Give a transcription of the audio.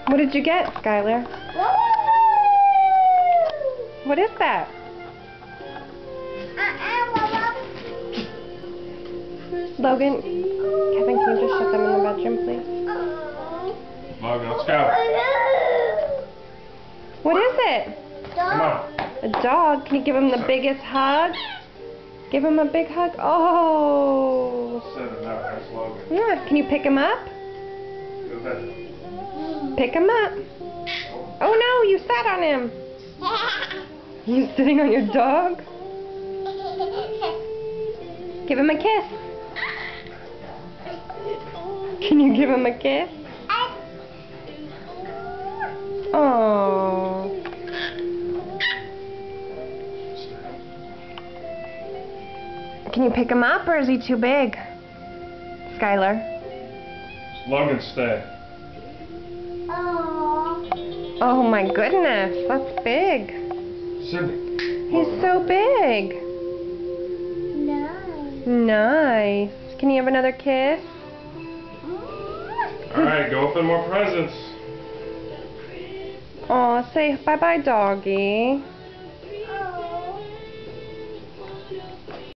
What did you get, Skylar? What is that? Logan, Kevin, can you just shut them in the bedroom, please? Logan, let's go. What is it? Come on. A dog. Can you give him the biggest hug? Give him a big hug. Oh. Sit him out. That's Logan. Yeah. Can you pick him up? Go ahead. Pick him up. Oh no, you sat on him. You sitting on your dog? Give him a kiss. Can you give him a kiss? Oh. Can you pick him up, or is he too big? Skylar. Logan, stay. Oh my goodness, that's big. Sydney. He's so big. Nice. Can you have another kiss? Alright, go open more presents. Aw, say bye-bye, doggy.